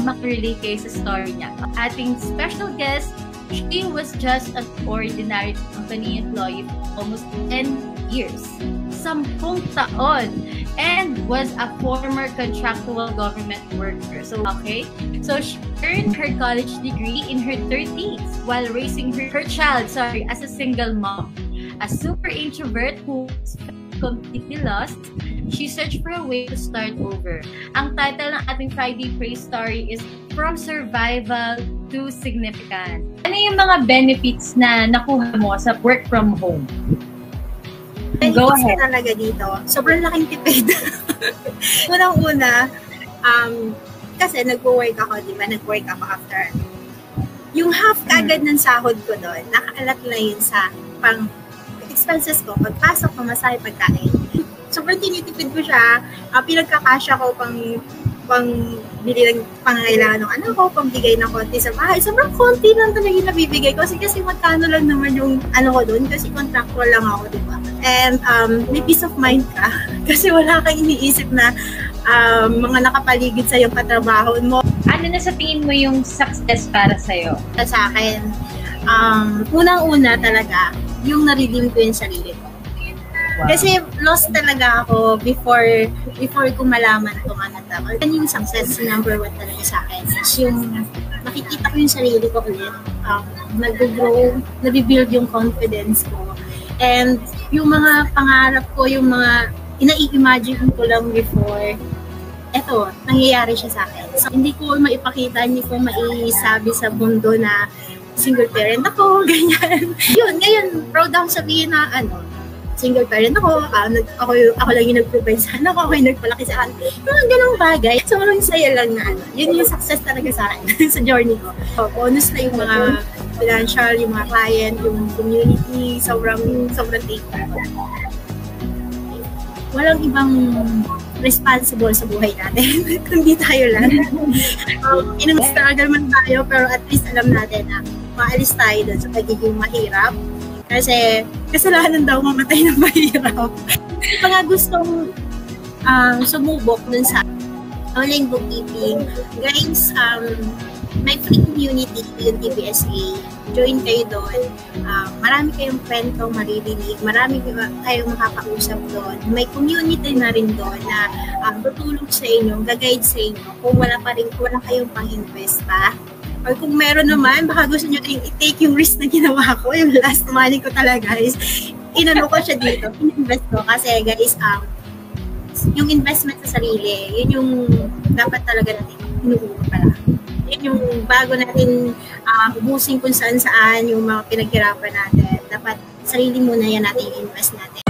makarelate kayo sa story niya. Ating special guest, she was just an ordinary company employee for almost 10 years. 10 taon. And was a former contractual government worker. So, okay. So, she earned her college degree in her 30s while raising her child, as a single mom. A super introvert who was completely lost, she searched for a way to start over. Ang title ng ating Friday Praise Story is From Survival to Significant. Ano yung mga benefits na nakuha mo sa work from home? Go ahead. Talaga dito, sobrang laking tipid. Unang-una, kasi nag-work ako, di ba? Nag-work ako after. Yung half kagad ng sahod ko doon, nakaalat na yun sa pang expenses ko, pagpasok, pamasahe, pagkain. Sobrang tinitipid ko siya. Pinagkakasya ko pang bili ng pangangailangan ng anak ko, pambigay ng konti sa bahay. Sobrang konti lang talaga yung nabibigay ko. Kasi magkano lang naman yung ano ko doon. Kasi contractual lang ako, di ba? And may peace of mind ka. Kasi wala kang iniisip na mga nakapaligid sa yung katrabaho mo. Ano na sa tingin mo yung success para sa'yo? Sa akin, unang-una talaga, yung na-redeem ko yung sarili ko. Wow. Kasi lost talaga ako before ko malaman itong anak ako. Yan yung success number 1 talaga sa akin. Is yung nakikita ko yung sarili ko ulit. Nag-grow, nabibuild yung confidence ko. And yung mga pangarap ko, yung mga ina-imagine ko lang before, eto, nangyayari siya sa akin. So, hindi ko maipakita, hindi ko maisabi sa mundo na single parent ako, ganyan. Yun, ngayon, proud ako sabihin na, single parent ako, ako lang yung nag-provide sa anak ko, ako yung nagpalaki sa akin. Mga ganong bagay. So, maraming saya lang na, yun yung success talaga sa akin, sa journey ko. So, bonus na yung mga financial, yung mga client, yung community, sobrang thankful. Walang ibang responsible sa buhay natin, kundi tayo lang. Struggle man tayo, pero at least alam natin na maalis tayo doon sa pagiging mahirap. Kasi kasalanan daw mamatay ng mahirap. Mga gustong sumubok dun sa online bookkeeping, guys, may free community yung TBSA. Join kayo doon. Marami kayong kwento maririnig. Marami kayong makakausap doon. May community na rin doon na tutulong sa inyo, gaguide sa inyo kung wala kayong pang-invest pa. Or kung meron naman, baka gusto nyo i-take yung risk na ginawa ko. Yung last money ko talaga is, inano ko siya dito, in-invest ko. Kasi guys, yung investment sa sarili, yun yung dapat talaga natin inuuna pala. Yun yung bago natin ubusin kung saan yung mga pinaghirapan natin. Dapat sarili muna yan natin i-invest natin.